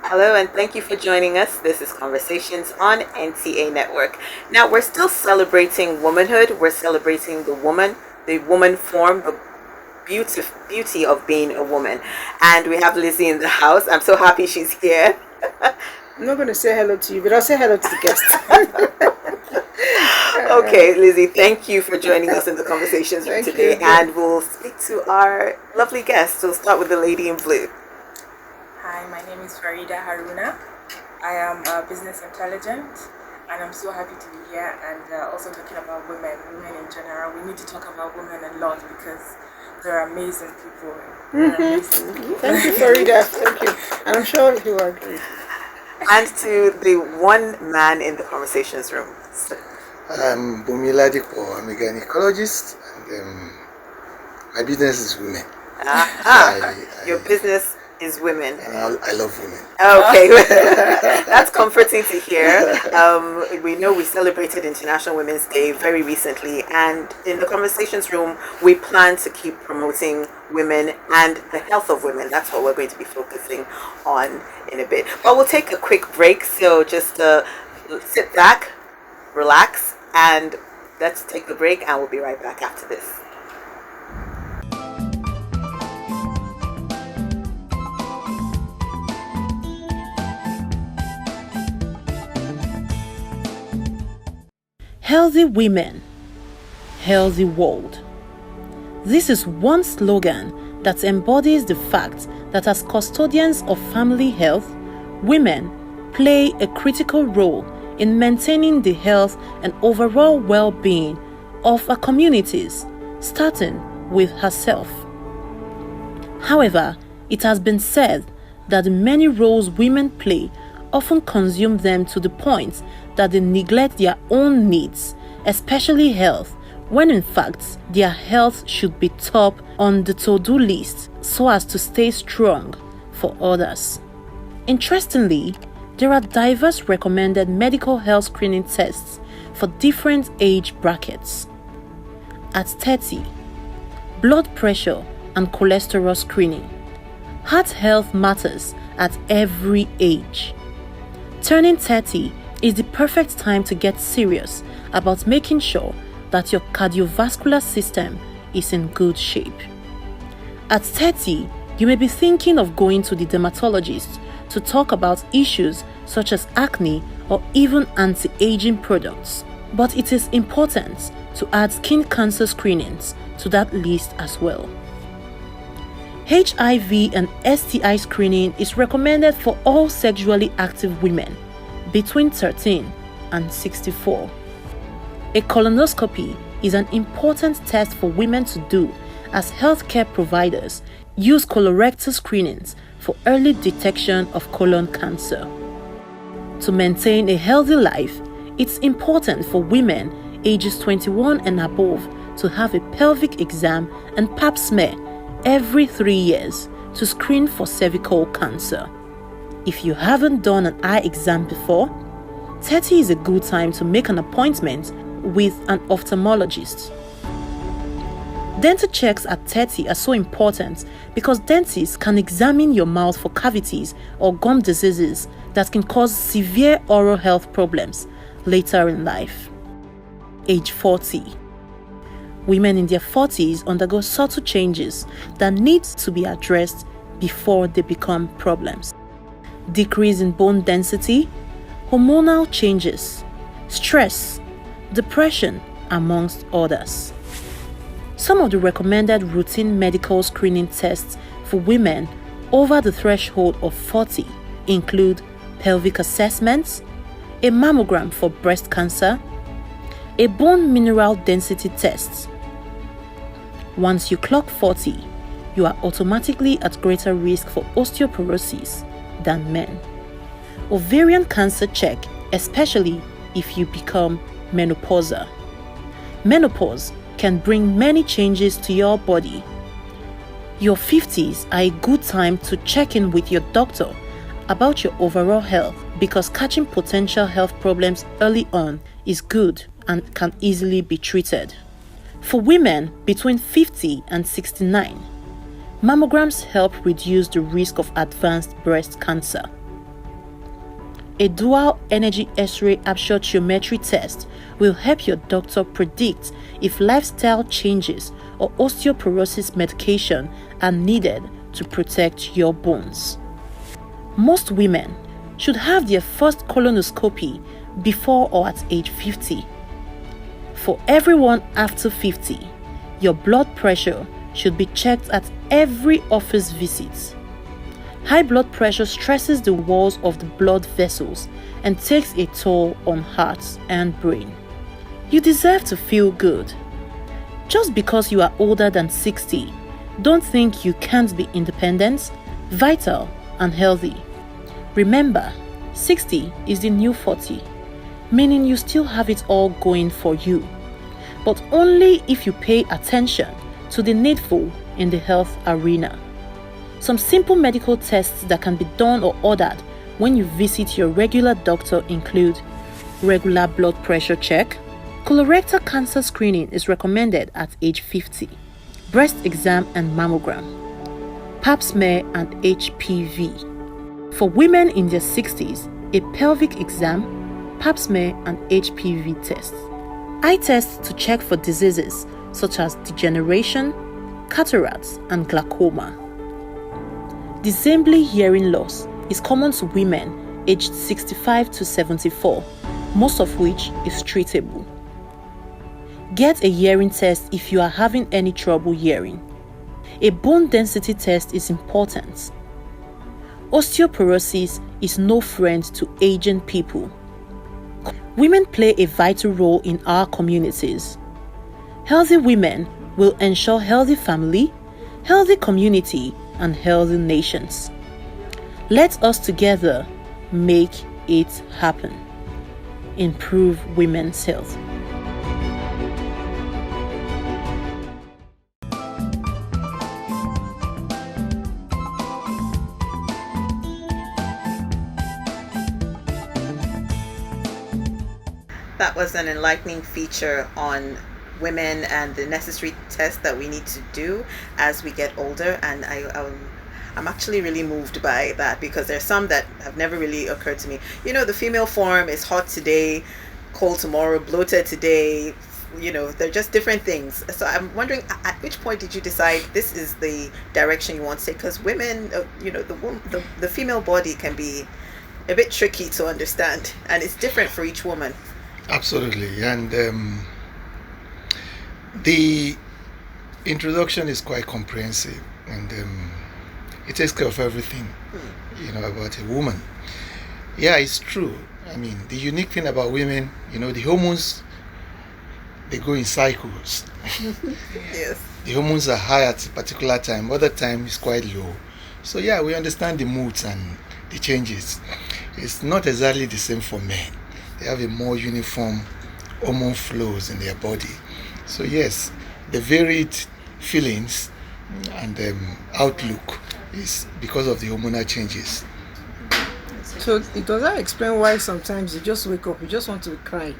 Hello, and thank you for joining us. This is Conversations on NTA Network. Now, we're still celebrating womanhood. We're celebrating the woman form, the beauty of being a woman. And we have Lizzie in the house. I'm so happy she's here. I'm not going to say hello to you, but I'll say hello to the guests. Okay, Lizzie, thank you for joining us in the conversations room today. And we'll speak to our lovely guests. We'll start with the lady in blue. Hi, my name is Farida Haruna. I am a business intelligent, and I'm so happy to be here and also talking about women in general. We need to talk about women a lot because they're amazing people. Thank you, Farida. Thank you. And I'm sure you will agree. And to the one man in the conversations room. I'm Bumila Dipo. I'm a gynecologist, and my business is women. Your business is women. And I love women. Okay, that's comforting to hear. We know we celebrated International Women's Day very recently, and in the conversations room, we plan to keep promoting women and the health of women. That's what we're going to be focusing on in a bit. But we'll take a quick break, so just sit back, relax, and let's take the break, and we'll be right back after this. Healthy women, healthy world. This is one slogan that embodies the fact that as custodians of family health, women play a critical role in maintaining the health and overall well-being of our communities, starting with herself. However, it has been said that the many roles women play often consume them to the point that they neglect their own needs, especially health, when in fact their health should be top on the to-do list so as to stay strong for others. Interestingly, there are diverse recommended medical health screening tests for different age brackets. At 30, blood pressure and cholesterol screening. Heart health matters at every age. Turning 30 is the perfect time to get serious about making sure that your cardiovascular system is in good shape. At 30, you may be thinking of going to the dermatologist to talk about issues such as acne or even anti-aging products. But it is important to add skin cancer screenings to that list as well. HIV and STI screening is recommended for all sexually active women between 13 and 64. A colonoscopy is an important test for women to do as healthcare providers use colorectal screenings for early detection of colon cancer. To maintain a healthy life, it's important for women ages 21 and above to have a pelvic exam and pap smear every 3 years to screen for cervical cancer. If you haven't done an eye exam before, 30 is a good time to make an appointment with an ophthalmologist. Dental checks at 30 are so important because dentists can examine your mouth for cavities or gum diseases that can cause severe oral health problems later in life. Age 40. Women in their 40s undergo subtle changes that need to be addressed before they become problems. Decrease in bone density, hormonal changes, stress, depression, amongst others. Some of the recommended routine medical screening tests for women over the threshold of 40 include pelvic assessments, a mammogram for breast cancer, a bone mineral density test. Once you clock 40, you are automatically at greater risk for osteoporosis than men. Ovarian cancer check, especially if you become menopausal. Menopause can bring many changes to your body. Your 50s are a good time to check in with your doctor about your overall health because catching potential health problems early on is good and can easily be treated. For women between 50 and 69, mammograms help reduce the risk of advanced breast cancer. A dual energy X-ray absorptiometry test will help your doctor predict if lifestyle changes or osteoporosis medication are needed to protect your bones. Most women should have their first colonoscopy before or at age 50. For everyone after 50, your blood pressure should be checked at every office visit. High blood pressure stresses the walls of the blood vessels and takes a toll on heart and brain. You deserve to feel good. Just because you are older than 60, don't think you can't be independent, vital, and healthy. Remember, 60 is the new 40, meaning you still have it all going for you, but only if you pay attention to the needful in the health arena. Some simple medical tests that can be done or ordered when you visit your regular doctor include regular blood pressure check. Colorectal cancer screening is recommended at age 50. Breast exam and mammogram. Pap smear and HPV. For women in their 60s, a pelvic exam, pap smear and HPV tests. Eye tests to check for diseases such as degeneration, cataracts, and glaucoma. Disabling hearing loss is common to women aged 65 to 74, most of which is treatable. Get a hearing test if you are having any trouble hearing. A bone density test is important. Osteoporosis is no friend to aging people. Women play a vital role in our communities. Healthy women will ensure healthy family, healthy community, and healthy nations. Let us together make it happen. Improve women's health. That was an enlightening feature on women and the necessary tests that we need to do as we get older, and I'm actually really moved by that, because there's some that have never really occurred to me. You know, the female form is hot today, cold tomorrow, bloated today, you know, they're just different things. So I'm wondering, at which point did you decide this is the direction you want to take? Because women, you know, the female body can be a bit tricky to understand, and it's different for each woman. Absolutely, and the introduction is quite comprehensive, and it takes care of everything, you know, about a woman. Yeah, it's true. I mean, the unique thing about women, you know, the hormones, they go in cycles. Yes. The hormones are high at a particular time, other time is quite low. So yeah, we understand the moods and the changes. It's not exactly the same for men. They have a more uniform hormone flows in their body. So yes, the varied feelings and outlook is because of the hormonal changes. So it does that explain why sometimes you just wake up, you just want to cry.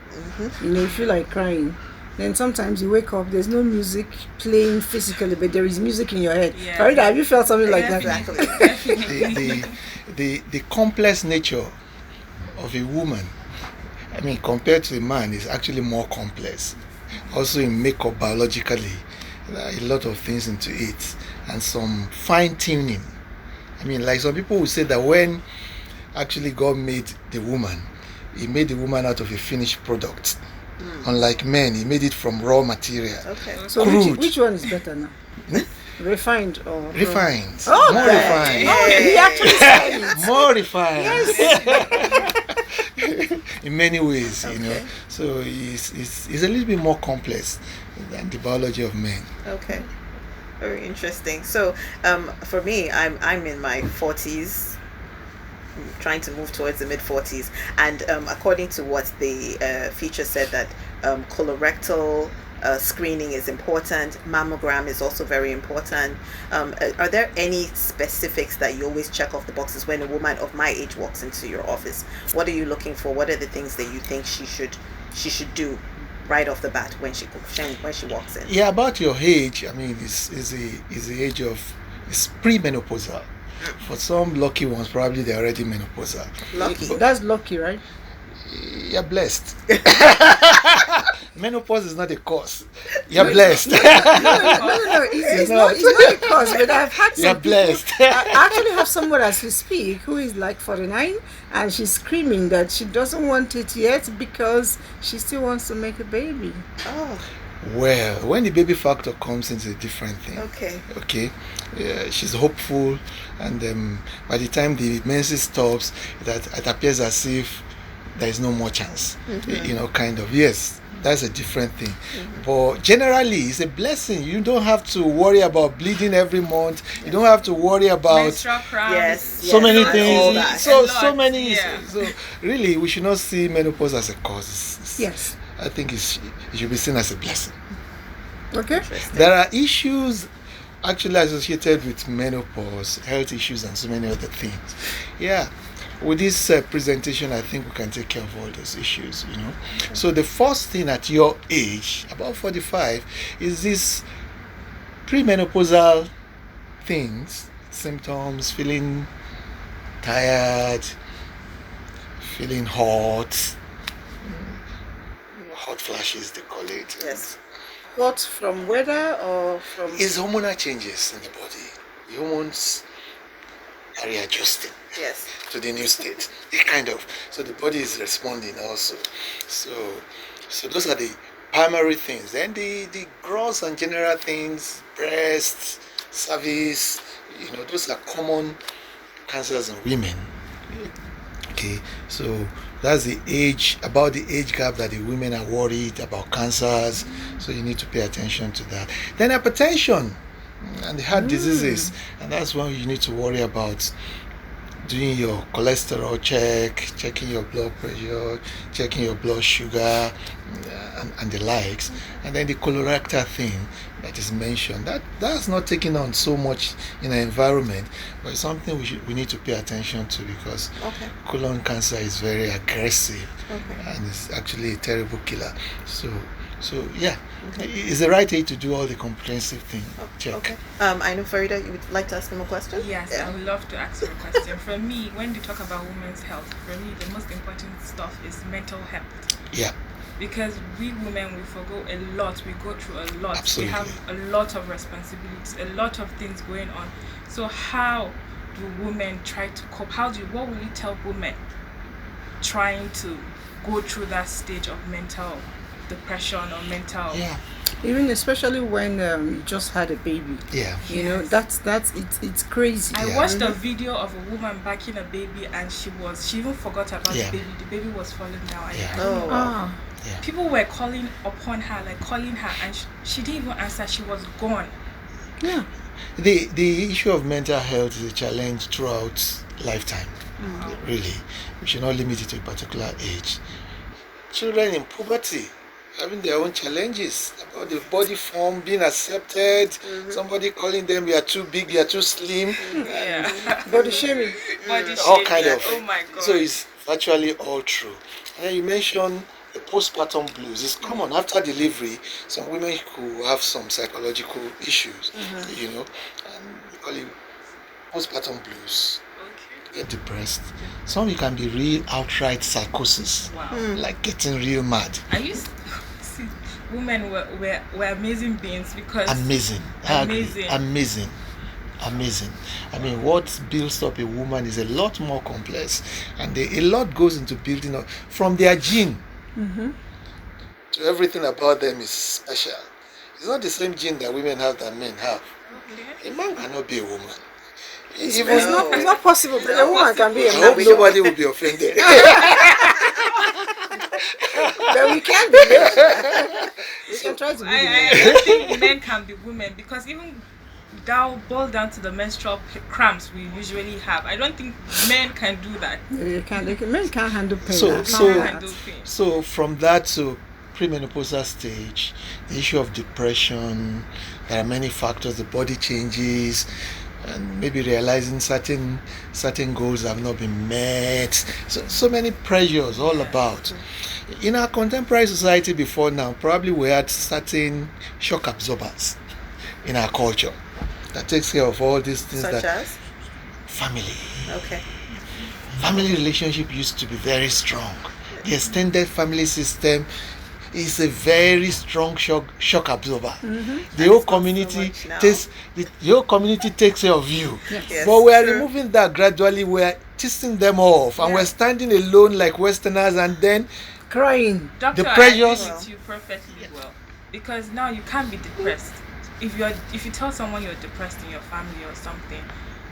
You know, you feel like crying. Then sometimes you wake up, there's no music playing physically, but there is music in your head. Yeah. Farida, have you felt something like that? Exactly. The complex nature of a woman, I mean, compared to a man, is actually more complex. Also in makeup, biologically, there are a lot of things into it, and some fine tuning. I mean, like some people will say that when actually God made the woman, He made the woman out of a finished product. Unlike men, He made it from raw material. Okay. So Crude. which one is better now? Refined or Refined. Oh, More okay. refined. Oh, he actually said it. More refined. In many ways, you know. So it's a little bit more complex than the biology of men. Okay. Very interesting. So, for me, I'm in my 40s, trying to move towards the mid 40s, and according to what the feature said, that colorectal screening is important. Mammogram is also very important. Are there any specifics that you always check off the boxes when a woman of my age walks into your office? What are you looking for? What are the things that you think she should do right off the bat when she walks in? Yeah, about your age, I mean, is the age of, it's premenopausal. For some lucky ones, probably they're already menopausal. Lucky. That's lucky, right? You're blessed. Menopause is not a cause. You're blessed. No, it's not a cause, but I've had some You're people. blessed. I actually have someone as we speak who is like 49 and she's screaming that she doesn't want it yet because she still wants to make a baby. Oh, Well, when the baby factor comes in, it's a different thing. okay. Okay, she's hopeful, and by the time the menses stops, it appears as if there is no more chance. Kind of. Yes, that's a different thing. But generally, it's a blessing. You don't have to worry about bleeding every month. You don't have to worry about Menstrual cramps. Yes. so many and all things. that. A lot, So many. yeah. So really, we should not see menopause as a cause. Yes. I think it should be seen as a blessing. Okay. There are issues actually associated with menopause, health issues, and so many other things. Yeah. With this presentation, I think we can take care of all those issues, So the first thing at your age, about 45, is this premenopausal things, symptoms, feeling tired, feeling hot flashes, they call it. Yes. What, from weather or from... It's hormonal changes in the body. The hormones are readjusting Yes. to the new state. So the body is responding also. So those are the primary things. Then the gross and general things, breast, cervix, those are common cancers in women. Okay, so that's the age gap that the women are worried about cancers. So you need to pay attention to that. Then hypertension and the heart diseases, and that's when you need to worry about doing your cholesterol checking your blood pressure, checking your blood sugar, and the likes. And then the colorectal thing that is mentioned, that's not taking on so much in the environment, but it's something we need to pay attention to, because colon cancer is very aggressive and it's actually a terrible killer. So yeah, it's the right age to do all the comprehensive thing. Check. Okay. I know, Farida, you would like to ask him a question? Yes, I would love to ask you a question. For me, when you talk about women's health, for me, the most important stuff is mental health. Yeah. Because we women, we forgo a lot, we go through a lot. Absolutely. We have a lot of responsibilities, a lot of things going on. So how do women try to cope? What will you tell women trying to go through that stage of mental depression or mental... Yeah. Even especially when you just had a baby. Yeah. You know, that's it's crazy. I watched a video of a woman backing a baby, and she even forgot about the baby. The baby was falling down. Yeah. Ah. Yeah. People were calling her, and she didn't even answer. She was gone. Yeah. The issue of mental health is a challenge throughout lifetime. Really, we should not limit it to a particular age. Children in puberty having their own challenges about the body form, being accepted, somebody calling them you are too big, you are too slim, Yeah. Body shaming. all kind of. Oh my God. So it's virtually all true. And then you mentioned the postpartum blues. It's common after delivery. Some women who have some psychological issues, and we call it postpartum blues. Get depressed. Some, it can be real outright psychosis, Wow. like getting real mad. I used to see women were amazing beings because Amazing. I agree. Amazing. Amazing. I mean, what builds up a woman is a lot more complex, and a lot goes into building up from their gene to everything about them is special. It's not the same gene that women have that men have. Okay. A man cannot be a woman. It's not possible, but a woman can be a I man. hope nobody will be offended. But we can be. We can try to be. I think men can be women, because even boiled down to the menstrual cramps we usually have, I don't think men can do that. Men can't handle pain. So from that to premenopausal stage, the issue of depression, there are many factors. The body changes, and maybe realizing certain goals have not been met. So many pressures all about. In our contemporary society before now, probably we had certain shock absorbers in our culture that takes care of all these things. Such as? family. Okay. Family relationship used to be very strong. The extended family system is a very strong shock absorber. The whole community the whole community takes care of you. Yes, But we are true. removing that gradually. We are teasing them off, and we're standing alone like Westerners, and then Crying. Doctor, the I pressures. agree with you perfectly well, because now you can't be depressed. If you tell someone you're depressed in your family or something,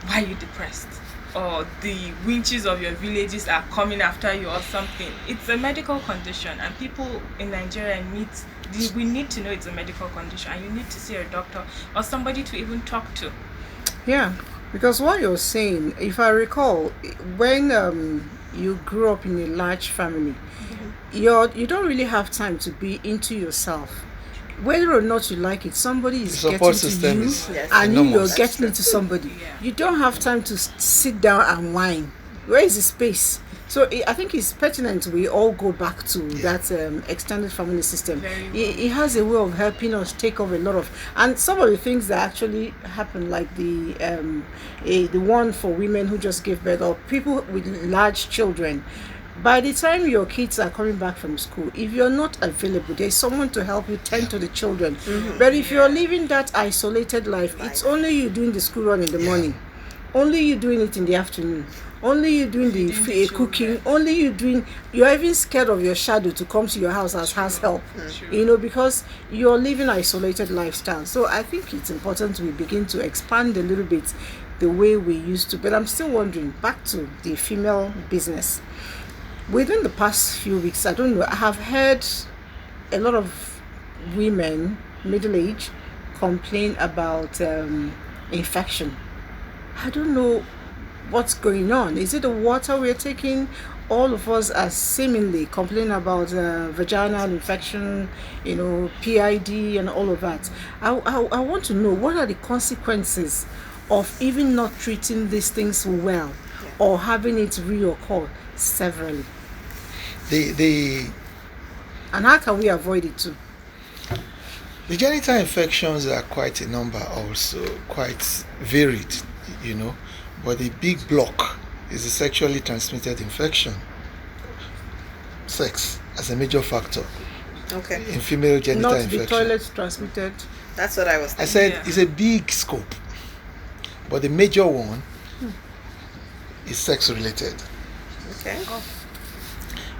why are you depressed? Or the winches of your villages are coming after you or something. It's a medical condition, and people in Nigeria we need to know it's a medical condition, and you need to see a doctor or somebody to even talk to. Yeah, because what you're saying, if I recall, when you grew up in a large family, you don't really have time to be into yourself. Whether or not you like it, somebody is The getting support to system you, is and you're enormous. getting into somebody. You don't have time to sit down and whine. Where is the space? So I think it's pertinent we all go back to that extended family system. It has a way of helping us take off a lot of, and some of the things that actually happen, like the one for women who just gave birth, or people with large children. By the time your kids are coming back from school, if you're not available, there's someone to help you tend to the children. But if you're living that isolated life, it's only you doing the school run in the morning, only you doing it in the afternoon, only you doing the cooking, only you're even scared of your shadow to come to your house as house help, because you're living isolated lifestyle. So I think it's important we begin to expand a little bit the way we used to. But I'm still wondering, back to the female business. Within the past few weeks, I don't know, I have heard a lot of women, middle-aged, complain about infection. I don't know what's going on. Is it the water we're taking? All of us are seemingly complaining about vaginal infection, PID and all of that. I want to know, what are the consequences of even not treating these things well, or having it reoccur severally? And how can we avoid it too? The genital infections are quite a number, also quite varied, but the big block is the sexually transmitted infection. Sex as a major factor in female genital infection. Not the toilet transmitted. That's what I was thinking. I said it's a big scope, but the major one is sex related.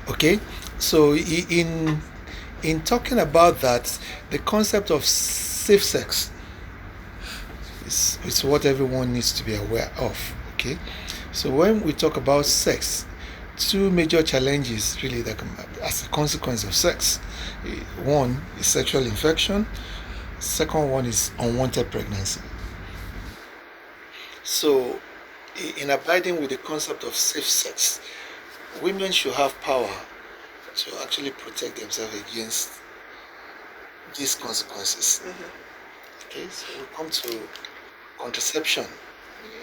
Okay, so in talking about that, the concept of safe sex is what everyone needs to be aware of. Okay, so when we talk about sex, two major challenges really that come as a consequence of sex. One is sexual infection. Second one is unwanted pregnancy. So in abiding with the concept of safe sex, women should have power to actually protect themselves against these consequences. Okay, so we come to contraception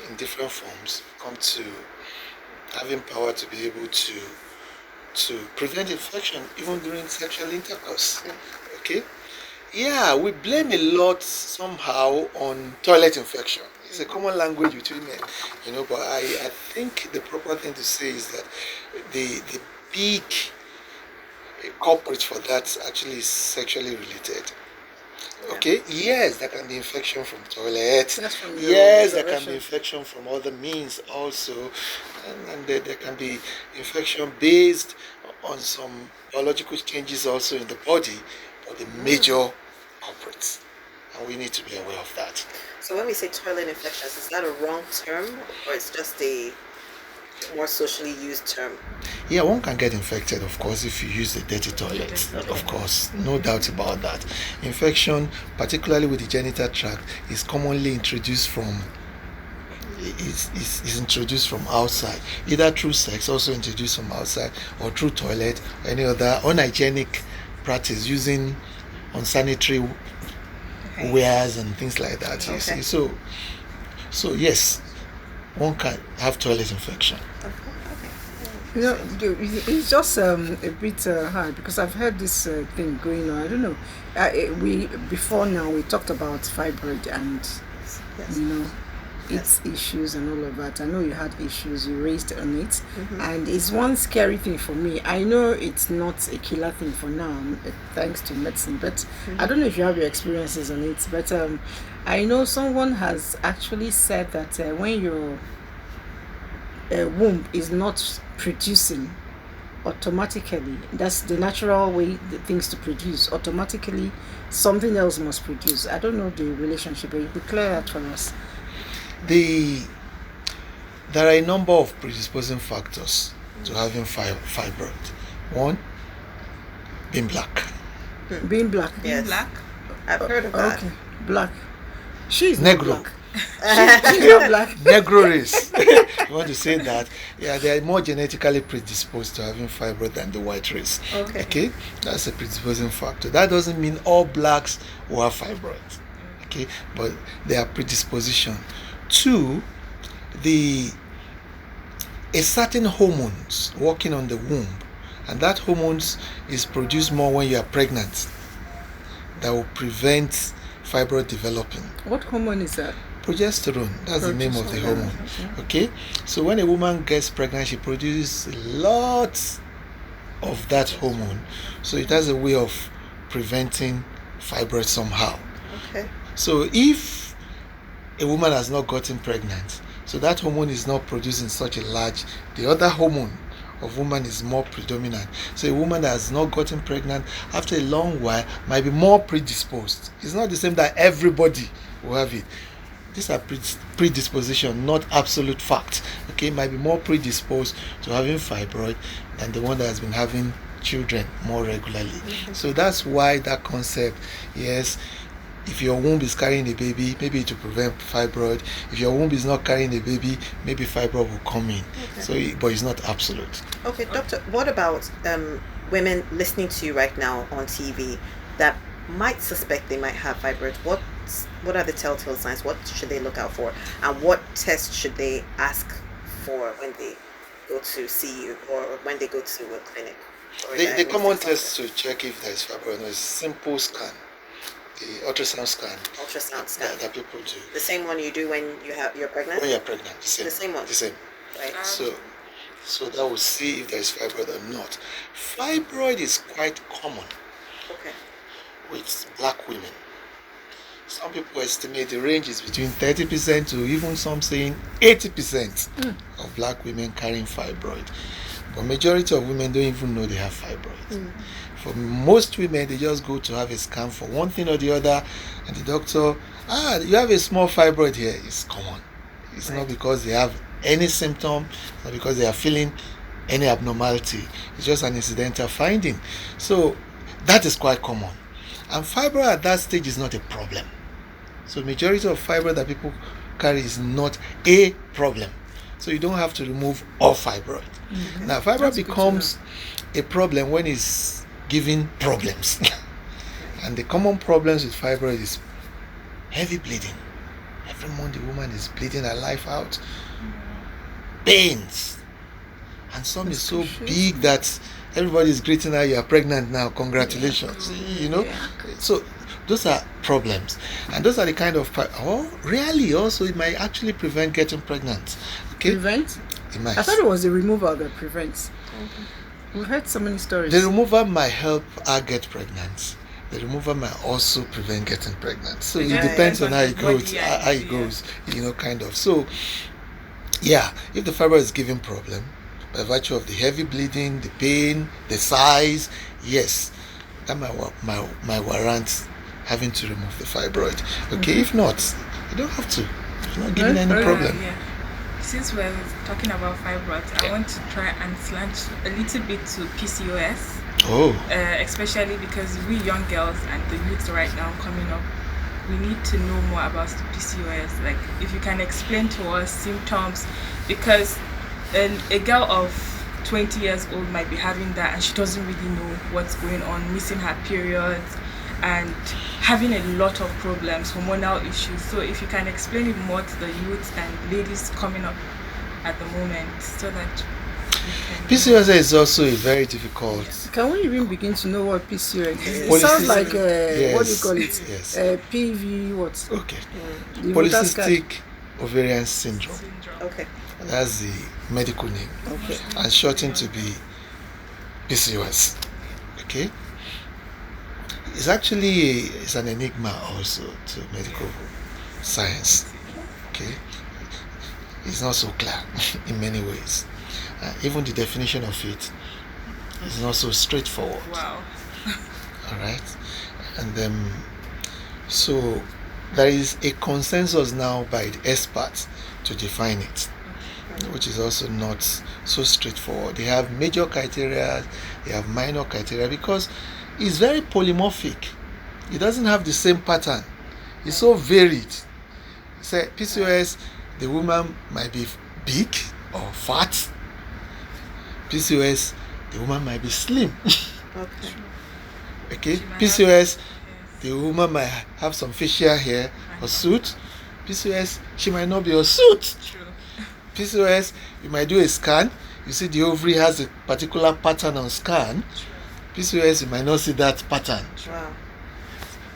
in different forms. We come to having power to be able to prevent infection even during sexual intercourse. Okay, we blame a lot somehow on toilet infection. It's a common language between men, but I think the proper thing to say is that the big culprit for that actually is sexually related. Okay, yes, there can be infection from toilet. Yes, there can be infection from other means also, and there can be infection based on some biological changes also in the body, but the major culprits, and we need to be aware of that. So when we say toilet infections, is that a wrong term, or it's just a more socially used term? Yeah, one can get infected, of course, if you use the dirty toilet. Of course, no doubt about that. Infection, particularly with the genital tract, is commonly introduced from introduced from outside, either through sex, also introduced from outside, or through toilet, or any other unhygienic practice using unsanitary wares and things like that. You see, so yes, one can have toilet infection. It's just a bit hard, because I've heard this thing going on. I don't know. Before now we talked about fibroid, and its issues and all of that. I know you had issues, you raised on it, and it's one scary thing for me. I know it's not a killer thing for now, thanks to medicine, but I don't know if you have your experiences on it, but I know someone has actually said that when your womb is not producing automatically, that's the natural way the things to produce, automatically something else must produce. I don't know the relationship, but you could clear that for us. There are a number of predisposing factors to having fibroid. One, being black. Being black. Yes. Black. I've heard of that. Okay, black. She's not Negro. black. She's not black. Negro race. You want to say that? Yeah, they are more genetically predisposed to having fibroid than the white race. Okay. That's a predisposing factor. That doesn't mean all blacks will have fibroid. Okay, but they are predisposition. Two, a certain hormones working on the womb, and that hormones is produced more when you are pregnant, that will prevent fibroid developing. What hormone is that? Progesterone, that's the name of the hormone. Okay, so when a woman gets pregnant, she produces lots of that hormone, so it has a way of preventing fibroid somehow. Okay. So if a woman has not gotten pregnant, so that hormone is not producing such a large, the other hormone of woman is more predominant. So a woman that has not gotten pregnant after a long while might be more predisposed. It's not the same that everybody will have it. These are predisposition, not absolute fact. Okay, might be more predisposed to having fibroid than the one that has been having children more regularly. So that's why that concept, yes, if your womb is carrying a baby, maybe to prevent fibroid. If your womb is not carrying a baby, maybe fibroid will come in. So, but it's not absolute. Okay, doctor, what about women listening to you right now on TV that might suspect they might have fibroids? What are the telltale signs? What should they look out for? And what tests should they ask for when they go to see you or when they go to a clinic? The common test to check if there is fibroid is simple scan. The ultrasound scan. That people do. The same one you do when you're pregnant? When you're pregnant, the same. The same one? The same. Right. So that will see if there is fibroid or not. Fibroid is quite common with black women. Some people estimate the range is between 30% to even some saying 80% of black women carrying fibroid. But majority of women don't even know they have fibroid. For most women, they just go to have a scan for one thing or the other, and the doctor, you have a small fibroid here. It's common. It's not because they have any symptom, not because they are feeling any abnormality. It's just an incidental finding. So that is quite common. And fibroid at that stage is not a problem. So majority of fibroid that people carry is not a problem. So you don't have to remove all fibroid. Now fibroid becomes a problem when it's giving problems. And the common problems with fibroid is heavy bleeding. Every month the woman is bleeding her life out. Pains. And some is so big that everybody is greeting her, you are pregnant now, congratulations. You know? So those are problems. And those are the kind of really also it might actually prevent getting pregnant. Okay? Prevent? It might. I thought it was the removal that prevents. We've heard so many stories. The removal might help her get pregnant. The removal might also prevent getting pregnant. So it depends on how it goes. Kind of. So, if the fibroid is giving problem, by virtue of the heavy bleeding, the pain, the size, yes, that might warrant having to remove the fibroid. Okay, if not, you don't have to. It's not giving any problem. Since we're talking about fibroids, I want to try and slant a little bit to PCOS. Especially because we young girls and the youth right now coming up, we need to know more about the PCOS. Like, if you can explain to us symptoms, because a girl of 20 years old might be having that and she doesn't really know what's going on, missing her periods and having a lot of problems, hormonal issues. So if you can explain it more to the youth and ladies coming up at the moment, so that PCOS is also a very difficult. Can we even begin to know what PCOS is? It sounds like what do you call it? Yes. PV what? Okay. The Polycystic ovarian syndrome. Okay. That's the medical name. Okay. And shortened to be PCOS. Okay. It's actually it's an enigma also to medical science. Okay. It's not so clear in many ways. Even the definition of it is not so straightforward. Wow. All right. And so there is a consensus now by the experts to define it, which is also not so straightforward. They have major criteria, they have minor criteria, because it's very polymorphic. It doesn't have the same pattern. It's so varied. Say PCOS, the woman might be big or fat. PCOS, the woman might be slim. Okay. Okay. She might PCOS, the woman might have some facial hair or suit. PCOS, she might not be a suit. True. PCOS, you might do a scan. You see the ovary has a particular pattern on scan. PCOS, you might not see that pattern. Wow.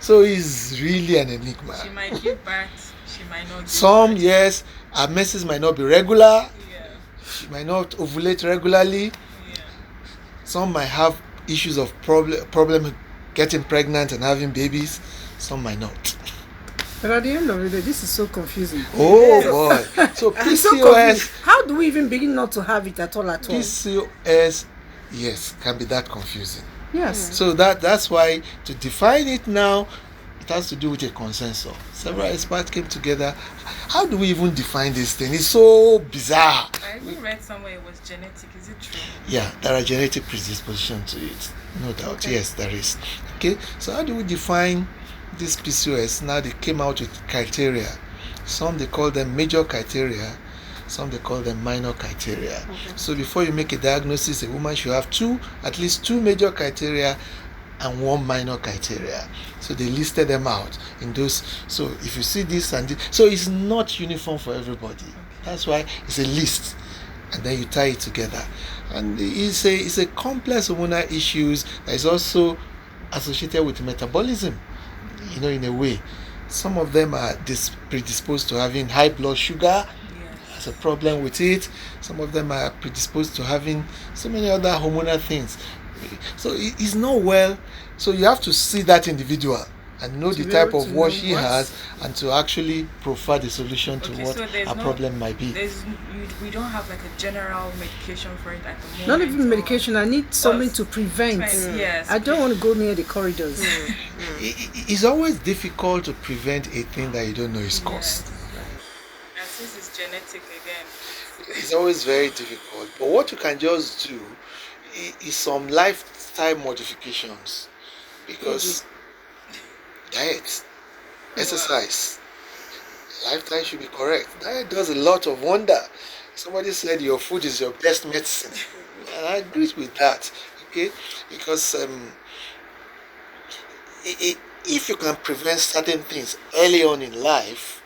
So it's really an enigma. She might give birth. She might not. Give Some, birth. yes, her menses might not be regular. Yeah. She might not ovulate regularly. Yeah. Some might have issues of problem getting pregnant and having babies. Some might not. But at the end of the day, this is so confusing. Oh boy. So It's so PCOS, confusing. How do we even begin not to have it at all? PCOS, yes, can be that confusing. Yes. So that's why to define it now, it has to do with a consensus. Several experts came together. How do we even define this thing? It's so bizarre. I even read somewhere it was genetic. Is it true? Yeah, there are genetic predisposition to it. No doubt. Okay. Yes, there is. Okay, so how do we define this PCOS? Now they came out with criteria. Some they call them major criteria, some they call them minor criteria. Okay. So before you make a diagnosis, a woman should have at least two major criteria and one minor criteria. So they listed them out in those. So if you see this and this, so it's not uniform for everybody. Okay. That's why it's a list, and then you tie it together. And it's a complex hormonal issues that is also associated with metabolism. You know, in a way, some of them are predisposed to having high blood sugar. That's a problem with it. Some of them are predisposed to having so many other hormonal things. So it's not well. So you have to see that individual and know the type of what she has, and to actually provide the solution to what her problem might be. We don't have like a general medication for it at the moment. Not even medication. I need something to prevent. Yes. I don't want to go near the corridors. It's always difficult to prevent a thing that you don't know is caused. And since it's genetic again, it's always very difficult. But what you can just do is some lifestyle modifications, because diet, exercise, lifestyle should be correct. Diet does a lot of wonder. Somebody said your food is your best medicine, and I agree with that. Okay, because if you can prevent certain things early on in life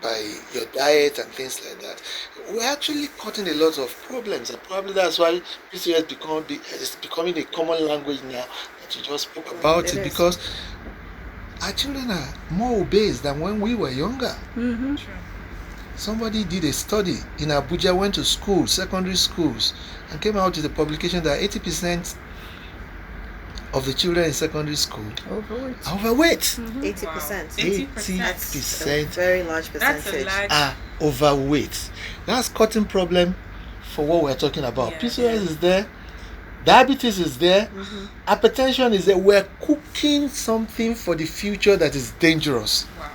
by your diet and things like that, we're actually cutting a lot of problems, and probably that's why PCOS is becoming a common language now that you just spoke about it, because our children are more obese than when we were younger. Mm-hmm. true. Somebody did a study in Abuja, went to school, secondary schools, and came out with a publication that 80% of the children in secondary school are overweight. 80%. Wow. 80% A very large That's a percentage. large. are overweight. That's cutting problem for what we're talking about. Yeah. PCOS is there, diabetes is there, hypertension is there. We're cooking something for the future that is dangerous. Wow.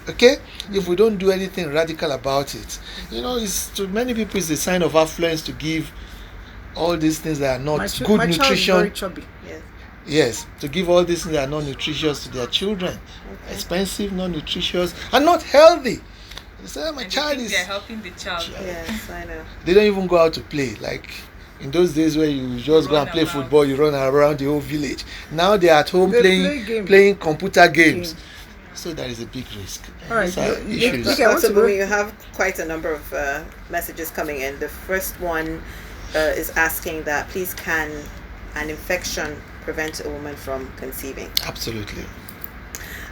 Okay, if we don't do anything radical about it, you know, it's to many people it's a sign of affluence to give all these things that are not good my child is nutrition. very chubby. Yes. Yes, to give all these things that are not nutritious to their children. Expensive, not nutritious, and not healthy. They say, my And child they think is. they're helping the child. Yes, I know. They don't even go out to play. Like in those days where you just go Run and play about. football, you run around the whole village. Now they're at home They play games. playing computer games. So there is a big risk. All right, These are yeah, issues. okay, I want to So go- you have quite a number of messages coming in. The first one is asking that please can an infection prevent a woman from conceiving? Absolutely.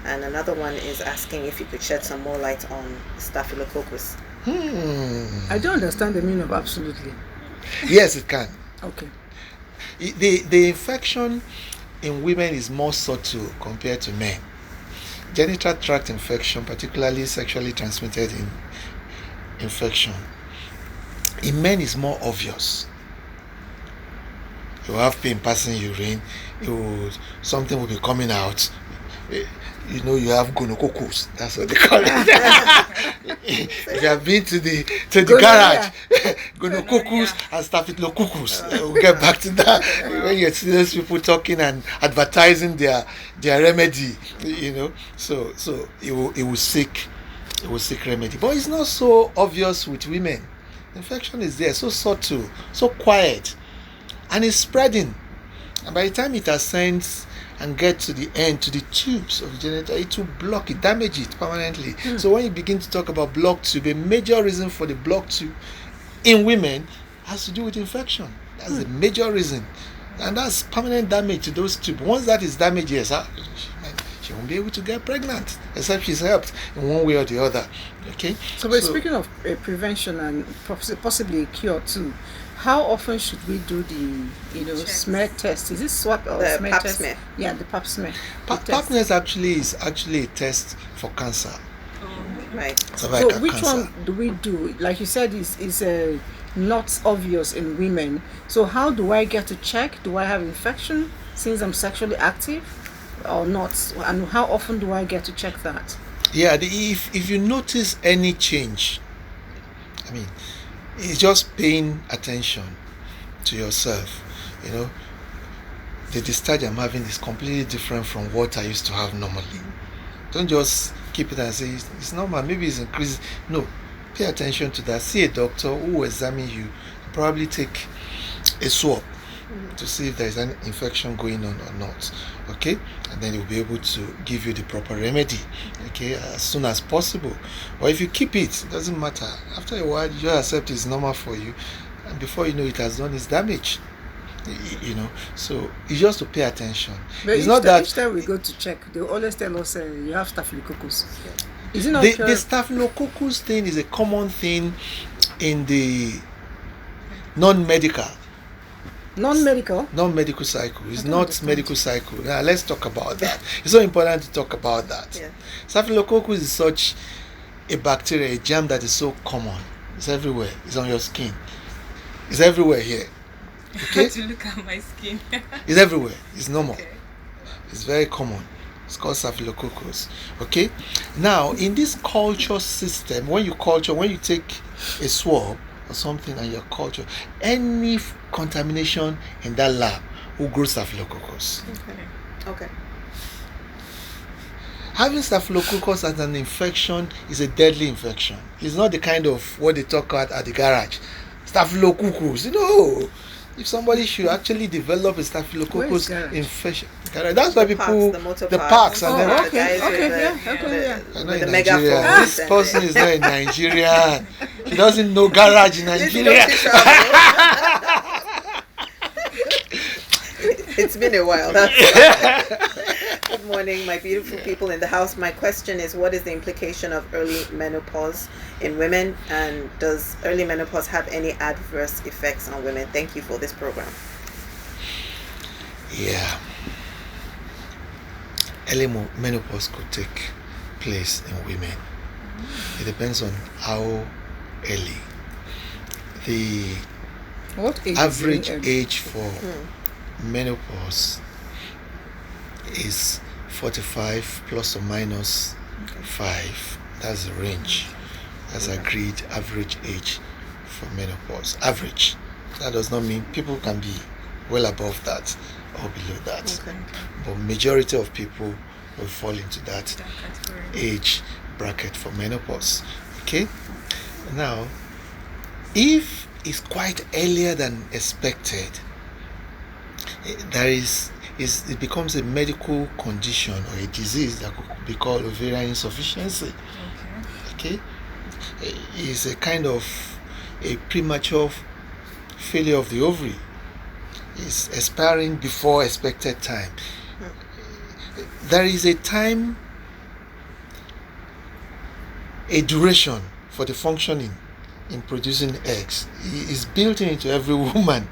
And another one is asking if you could shed some more light on staphylococcus. I don't understand the meaning of absolutely. Yes, it can. Okay. The infection in women is more subtle compared to men. Genital tract infection, particularly sexually transmitted infection, in men is more obvious. You have pain passing urine, something will be coming out. You have gonococcus. That's what they call it. If you have been to the garage, gonococcus and staphylococcus. We'll get back to that. When you see those people talking and advertising their remedy, so it will seek remedy. But it's not so obvious with women. Infection is there, so subtle, so quiet, and it's spreading. And by the time it ascends and get to the end, to the tubes of the genital, it will block it, damage it permanently. So when you begin to talk about blocked tube, a major reason for the blocked tube in women has to do with infection. That's the major reason. And that's permanent damage to those tubes. Once that is damaged, yes, she won't be able to get pregnant, except she's helped in one way or the other. Okay? So we're speaking of prevention and possibly a cure too. How often should we do the smear test? Is it swab or the smear pap test? smear. Yeah, the pap smear. Pap smear is actually a test for cancer. Right. So which one do we do? Like you said, is not obvious in women. So how do I get to check? Do I have infection since I'm sexually active or not? And how often do I get to check that? Yeah, if you notice any change, it's just paying attention to yourself. The discharge I'm having is completely different from what I used to have normally. Don't just keep it and say it's normal, maybe it's increasing. No, pay attention to that. See a doctor who will examine you, probably take a swab to see if there's an infection going on or not. Okay, and then he'll be able to give you the proper remedy, okay, as soon as possible. Or if you keep it doesn't matter. After a while, you just accept it's normal for you, and before you know it has done its damage. So it's just to pay attention. But it's not that each time we go to check, they always tell us you have staphylococcus. Is it not the staphylococcus thing is a common thing in the non-medical cycle. It's not medical cycle. Now let's talk about that. It's so important to talk about that. Yeah. Staphylococcus is such a bacteria, a germ that is so common. It's everywhere. It's on your skin. It's everywhere here. Okay? To look at my skin. It's everywhere. It's normal. Okay. It's very common. It's called staphylococcus. Okay? Now, in this culture system, when you take a swab or something and your culture, any contamination in that lab will grow staphylococcus. Okay. Having staphylococcus as an infection is a deadly infection. It's not the kind of what they talk about at the garage. Staphylococcus, if somebody should actually develop a staphylococcus infection, that's why people, the parks and then the in megaphone. Nigeria. This person is not in Nigerian. He doesn't know garage in Nigeria. It's been a while. Good morning, my beautiful people in the house. My question is, what is the implication of early menopause in women, and does early menopause have any adverse effects on women? Thank you for this program. Yeah. Early menopause could take place in women. It depends on how early. The average age for menopause is 45 plus or minus 5. That's the range. That's agreed average age for menopause. Average. That does not mean people can be well above that or below that. Okay. But majority of people will fall into that age bracket for menopause. Okay? Now, if it's quite earlier than expected, it becomes a medical condition or a disease that could be called ovarian insufficiency. Okay? It's a kind of a premature failure of the ovary. It's expiring before expected time. There is a time a duration for the functioning in producing eggs is built into every woman,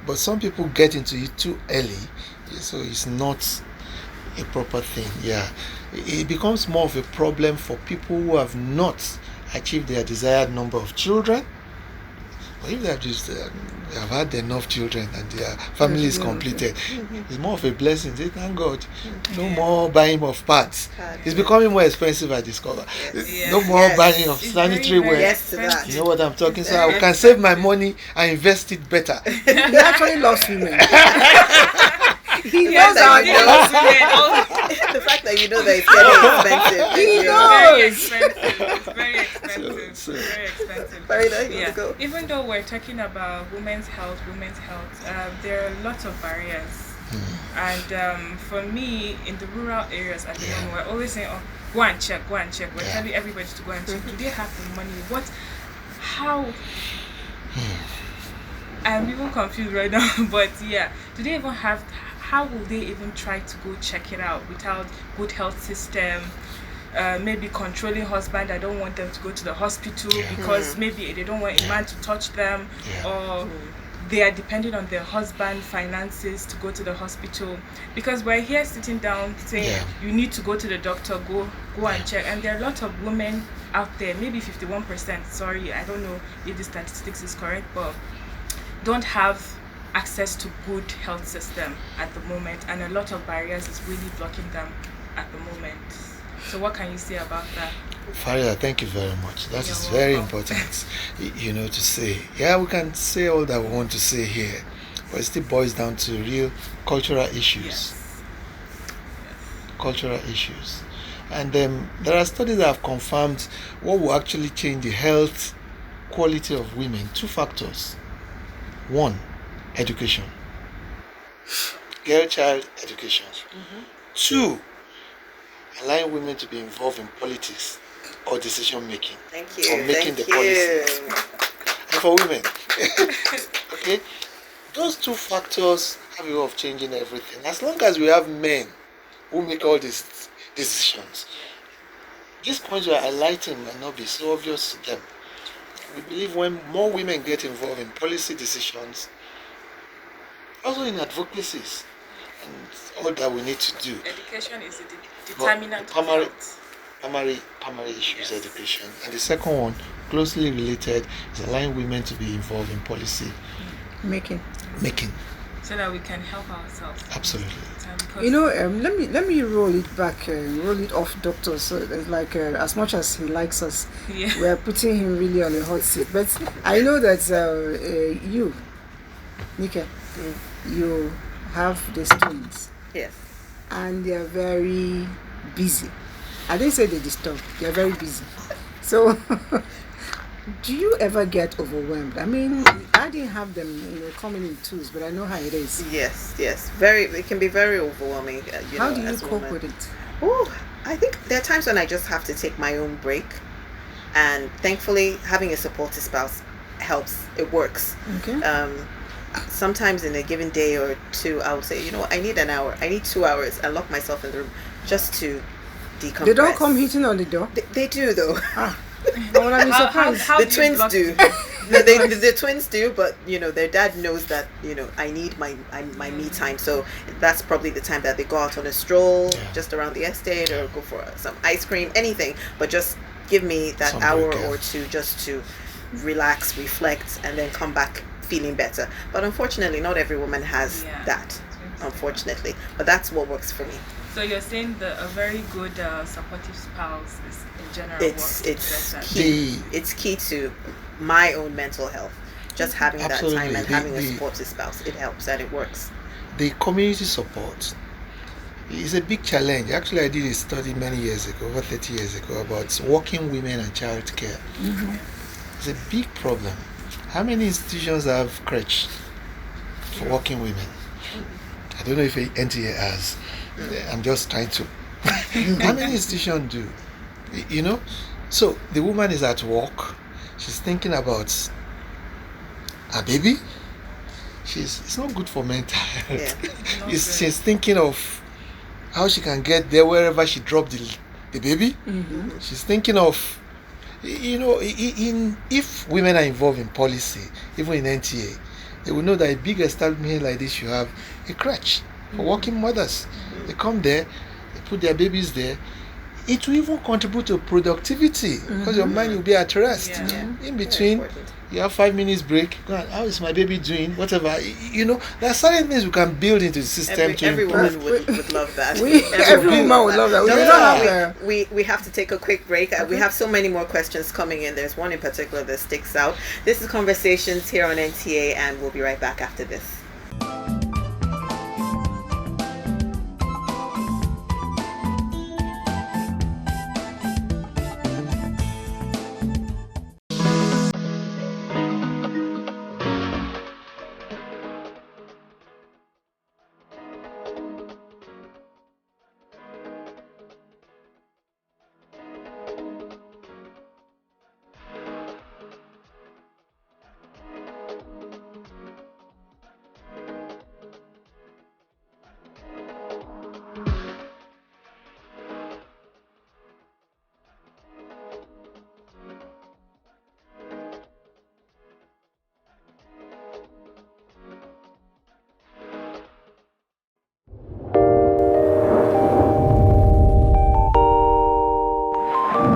but some people get into it too early, so it's not a proper thing. It becomes more of a problem for people who have not achieved their desired number of children. But if they have had enough children and their family is completed, it's more of a blessing. Say, thank God. No more buying of pads. It's becoming more expensive, I discover. No more buying of sanitary wear. Yes to that. You know what I'm talking? So I can save my money and invest it better. He actually loves women. He knows how it goes. The fact that you know that it's getting expensive. He Very knows. expensive. It's very expensive. So- Very expensive. Very Yeah. go. Even though we're talking about women's health, there are lots of barriers. And for me, in the rural areas at the moment, we're always saying, "Oh, go and check, go and check." We're telling everybody to go and check. Do they have the money? How? I'm even confused right now. But yeah, do they even have? How will they even try to go check it out without good health system? Maybe controlling husband. I don't want them to go to the hospital because maybe they don't want a man to touch them, or they are depending on their husband finances to go to the hospital. Because we're here sitting down saying you need to go to the doctor, go and check. And there are a lot of women out there, maybe 51%. Sorry, I don't know if the statistics is correct, but don't have access to good health system at the moment, and a lot of barriers is really blocking them at the moment. So what can you say about that? Farida, thank you very much. That You're is very welcome. important, to say. Yeah, we can say all that we want to say here, but it still boils down to real cultural issues. Yes. Cultural issues. And there are studies that have confirmed what will actually change the health quality of women. 2 factors. 1, education. Girl-child education. 2, allowing women to be involved in politics or decision making. Thank you. Or making Thank the policies. you. And for women. Okay? Those 2 factors have a way of changing everything. As long as we have men who make all these decisions, these points we are highlighting might not be so obvious to them. We believe when more women get involved in policy decisions, also in advocacies, and all that we need to do. Education is a But determinant of primary- health. primary issues, education. And the second one, closely related, is allowing women to be involved in policy Making. making. So that we can help ourselves. Absolutely. Because Let me roll it back, roll it off, doctor. So it's like as much as he likes us, Yeah. we are putting him really on a hot seat. But I know that you, Nika, you have these twins, Yes. and they are very busy. I didn't say they disturb. They are very busy. So, do you ever get overwhelmed? I mean, I didn't have them, coming in twos, but I know how it is. Yes. It can be very overwhelming. How do you as a cope woman. with it? Oh, I think there are times when I just have to take my own break, and thankfully having a supportive spouse helps. It works. Okay. Sometimes in a given day or 2, I would say, I need an hour, I need 2 hours, and lock myself in the room just to decompress. They don't come hitting on the door. They do though. I would be surprised. how The do you twins block do. them? The twins do, but their dad knows that I need my me time. So that's probably the time that they go out on a stroll just around the estate or go for some ice cream, anything. But just give me that Some hour break, yeah. or 2 just to relax, reflect, and then come back feeling better. But unfortunately, not every woman has Yeah. that. Unfortunately, but that's what works for me. So you're saying that a very good supportive spouse is in general It's works better. key. It's key to my own mental health. Just having that Absolutely. time and The- having a the- supportive spouse, it helps and it works. The community support is a big challenge. Actually, I did a study many years ago, over 30 years ago, about working women and child care. It's a big problem. How many institutions have crèche for working women? I don't know if NTA has. I'm just trying to. How many institutions do? So the woman is at work. She's thinking about a baby. It's not good for mental health. Yeah. Not She's thinking of how she can get there wherever she dropped the baby. She's thinking of, if women are involved in policy, even in NTA, they will know that a big establishment like this, you have a crèche for working mothers. They come there, they put their babies there. It will even contribute to productivity because your mind will be at rest. In between, you have 5 minutes break. Go on, how is my baby doing? Whatever. There are certain things we can build into the system to everyone improve. would love that. Every woman would love that. We have to take a quick break. We have so many more questions coming in. There's one in particular that sticks out. This is Conversations here on NTA, and we'll be right back after this.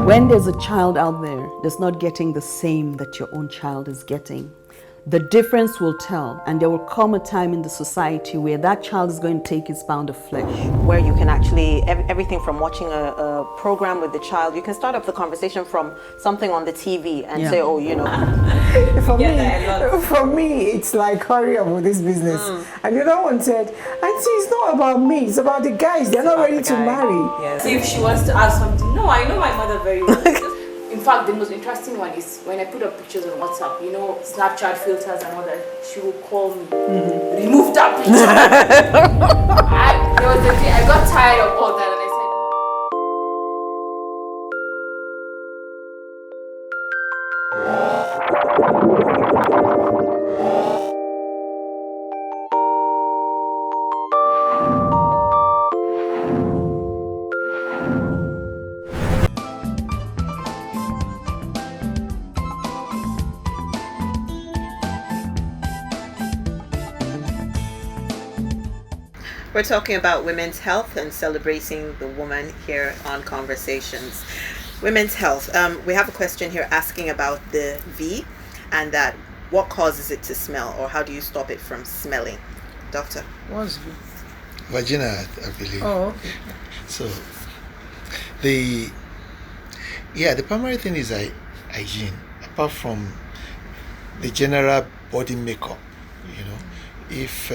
When there's a child out there that's not getting the same that your own child is getting, the difference will tell, and there will come a time in the society where that child is going to take its pound of flesh. Where you can actually, everything from watching a program with the child, you can start up the conversation from something on the TV and say, For me, it's like, hurry up with this business. And the other one said, Auntie, it's not about me, it's about the guys. They're not ready to marry. Yes. See if she wants to ask something. No, I know my mother very well. In fact, the most interesting one is when I put up pictures on WhatsApp, Snapchat filters and all that, she will call me, remove that picture. There was a day I got tired of all that and I said, We're talking about women's health and celebrating the woman here on Conversations. Women's health. We have a question here asking about the V and that what causes it to smell, or how do you stop it from smelling? Doctor? What's V? Vagina, I believe. Oh, okay. So, the primary thing is hygiene. Apart from the general body makeup, if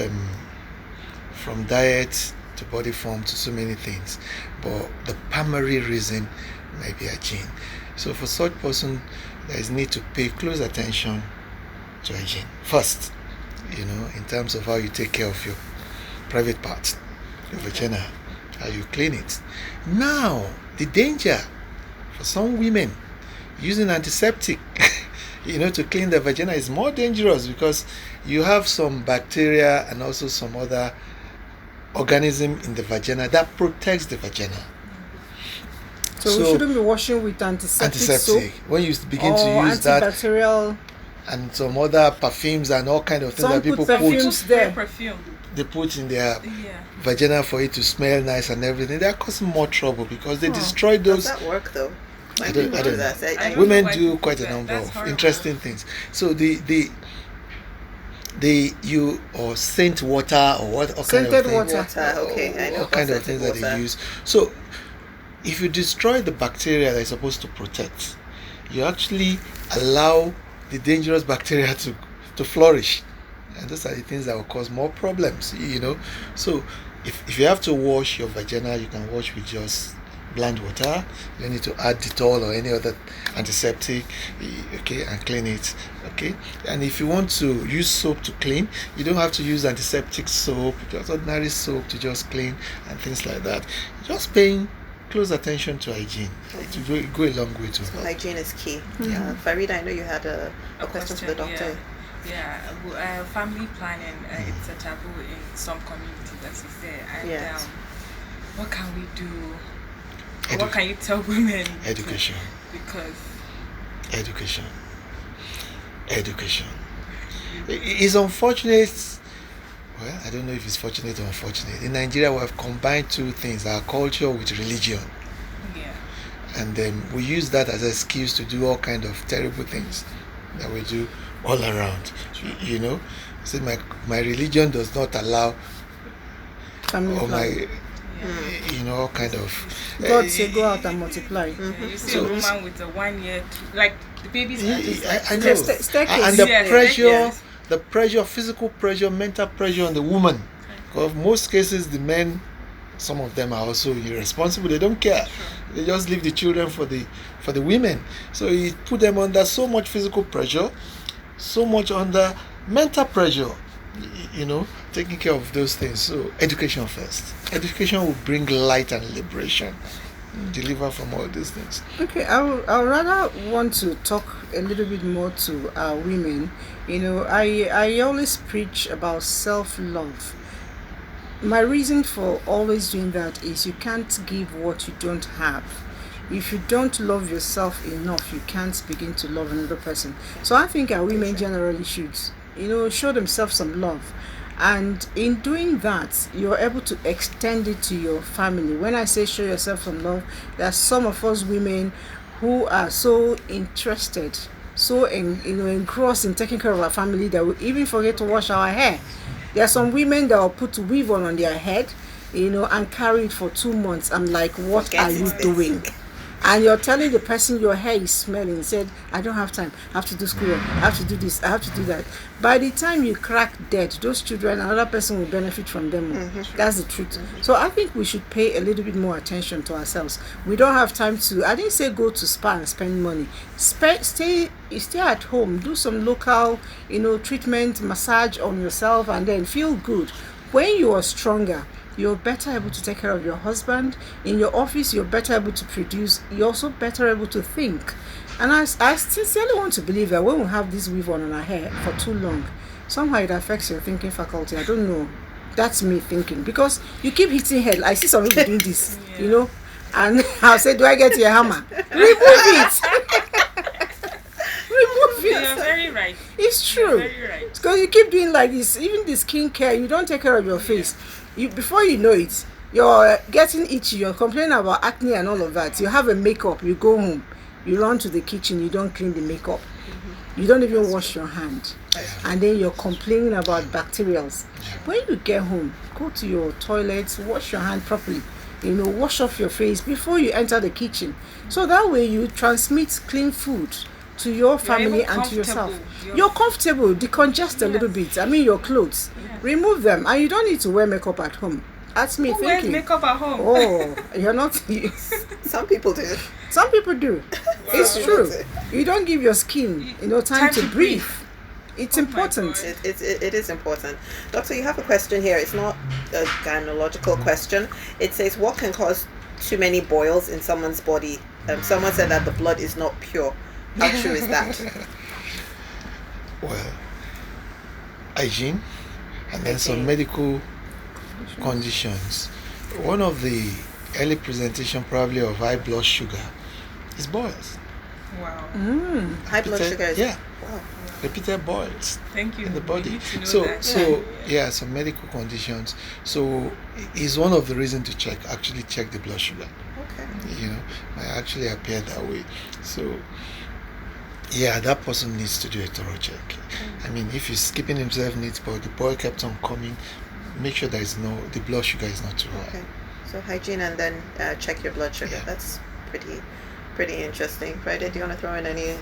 from diet to body form to so many things, but the primary reason might be hygiene. So for such person, there is need to pay close attention to hygiene first, in terms of how you take care of your private parts, your vagina, how you clean it. Now, the danger for some women using antiseptic to clean the vagina is more dangerous because you have some bacteria and also some other organism in the vagina that protects the vagina. So we shouldn't be washing with antiseptic soap? When you begin to use that, antibacterial, and some other perfumes and all kind of things that people they put in their vagina for it to smell nice and everything, they're causing more trouble because they destroy those. Does that work though? I don't know. Women do quite a number of interesting things. So or scent water or what kind of thing. Water. Okay, I know. What kind of things that they use. So if you destroy the bacteria that is supposed to protect, you actually allow the dangerous bacteria to flourish, and those are the things that will cause more problems. So if you have to wash your vagina, you can wash with just bland water. You don't need to add Dettol or any other antiseptic, and clean it. And if you want to use soap to clean, you don't have to use antiseptic soap, just ordinary soap to just clean and things like that. Just paying close attention to hygiene. It will go a long way to help. Hygiene is key. Yeah. Farida, I know you had a question for the doctor. Family planning, it's a taboo in some communities, as you say. And what can we do What can you tell women? Education. Because Education. It's unfortunate. Well, I don't know if it's fortunate or unfortunate. In Nigeria, we have combined two things: our culture with religion. yeah, And then we use that as an excuse to do all kind of terrible things that we do all around. You know, say my religion does not allow, Family or my, plan. you know, all kind of. God say go out and multiply. you see So- a woman with a 1 year, like the babies are just like I know. Staircase. And the Yes, pressure, yes. the pressure, physical pressure, mental pressure on the woman. Because most cases, the men, some of them are also irresponsible. They don't care. They just leave the children for the women. So it put them under so much physical pressure, so much under mental pressure. You know, taking care of those things. So education first. Education will bring light and liberation. Deliver from all these things. Okay, I would rather want to talk a little bit more to our women. You know, I always preach about self-love. My reason for always doing that is you can't give what you don't have. If you don't love yourself enough, you can't begin to love another person. So I think our women generally should, you know, show themselves some love. And in doing that, you're able to extend it to your family. When I say show yourself some love, there are some of us women who are so interested, so engrossed in taking care of our family that we even forget to wash our hair. There are some women that will put weave on their head, you know, and carry it for 2 months. I'm like, what Forget are you it. doing? And you're telling the person your hair is smelling, said, I don't have time, I have to do school, I have to do this, I have to do that. By the time you crack dead, those children, another person will benefit from them. That's the truth. So I think we should pay a little bit more attention to ourselves. We don't have time to, I didn't say go to spa and spend money. Stay at home, do some local, you know, treatment, massage on yourself, and then feel good. When you are stronger, you're better able to take care of your husband. In your office, you're better able to produce. You're also better able to think. And I sincerely want to believe that when we have this weave on our hair for too long, somehow it affects your thinking faculty. I don't know. That's me thinking. Because you keep hitting head. I see some people doing this, you know. And I'll say, do I get your hammer? Remove it. Remove You're it. very right. It's true. Very right. Because you keep doing like this, even the skincare, you don't take care of your face. Before you know it, you're getting itchy, you're complaining about acne and all of that. You have a makeup, you go home, you run to the kitchen, you don't clean the makeup. You don't even wash your hand. And then you're complaining about bacterials. When you get home, go to your toilet, wash your hand properly. You know, wash off your face before you enter the kitchen. So that way you transmit clean food to your family even and to yourself. comfortable. You're comfortable, decongest a little bit. I mean, your clothes, remove them, and you don't need to wear makeup at home. That's me Who wears thinking. makeup at home? Oh, you're not. Some people do. Some people do. It's true. You don't give your skin, you know, time to breathe. It's important. God. It is important. Doctor, you have a question here. It's not a gynecological question. It says, what can cause too many boils in someone's body? Someone said that the blood is not pure. How true is that? Well, hygiene and then some medical conditions. One of the early presentation probably of high blood sugar is boils. Wow. High blood sugar is... Yeah, Wow. repeated boils Thank you. in the We body. need to know So that. some medical conditions. So is one of the reasons to check the blood sugar. Okay. You know, might actually appear that way. So yeah, that person needs to do a thorough check. I mean, if he's keeping himself neat, but the boil kept on coming, make sure the blood sugar is not too high. Okay. So hygiene and then check your blood sugar. Yeah. That's pretty interesting. Friday, do you want to throw in any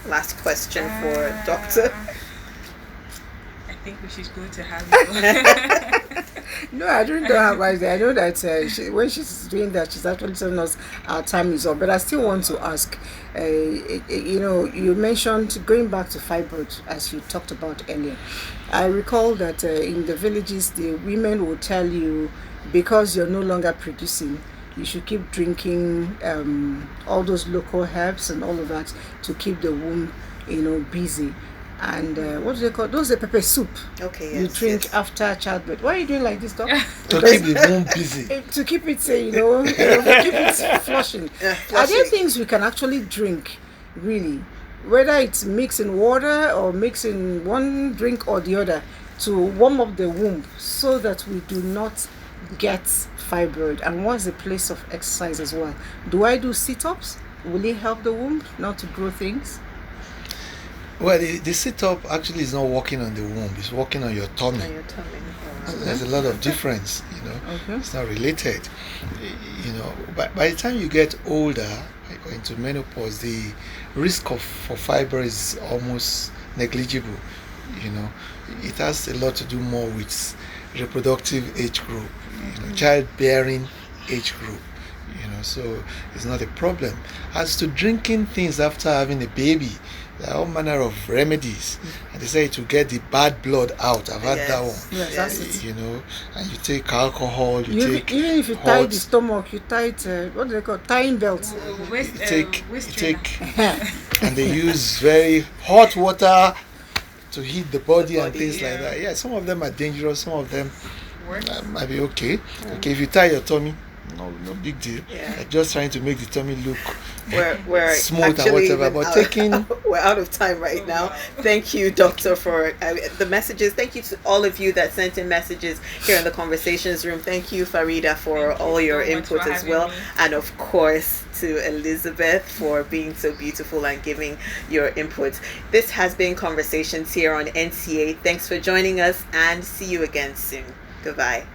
last question for Doctor? I think we should go to have No, I don't have idea. I know that when she's doing that, she's actually telling us our time is up. But I still want to ask, you know, you mentioned going back to fibroid, as you talked about earlier. I recall that in the villages, the women will tell you, because you're no longer producing, you should keep drinking all those local herbs and all of that to keep the womb, you know, busy. and what do they call those? The pepper soup. Okay, You yes, drink yes. after childbirth. Why are you doing like this, doc? To keep the womb busy. To keep it, to keep it flushing. Are there flushing. things we can actually drink, really, whether it's mixing water or mixing one drink or the other, to warm up the womb so that we do not get fibroid? And what's the place of exercise as well? Do I do sit-ups? Will it help the womb not to grow things? Well, the sit-up actually is not working on the womb, it's working on your tummy. On your tummy. So there's a lot of difference, Okay. It's not related. By the time you get older, or into menopause, the risk for fiber is almost negligible. It has a lot to do more with reproductive age group, childbearing age group. So it's not a problem. As to drinking things after having a baby, there are all manner of remedies, and they say to get the bad blood out. I've had that one. Yes, that's it. And you take alcohol, you take Even if you tie the stomach, you tie it, what do they call tying belt? you take, and they use very hot water to heat the body and things like that. Yeah, some of them are dangerous. Some of them might be okay. Okay, if you tie your tummy, no big deal. Yeah. Just trying to make the tummy look We're smooth and actually whatever. But taking we're out of time right now. Thank you, Doctor, for the messages. Thank you to all of you that sent in messages here in the conversations room. Thank you, Farida, for all your so much input for as having well, me. and of course to Elizabeth for being so beautiful and giving your input. This has been Conversations here on NTA. Thanks for joining us, and see you again soon. Goodbye.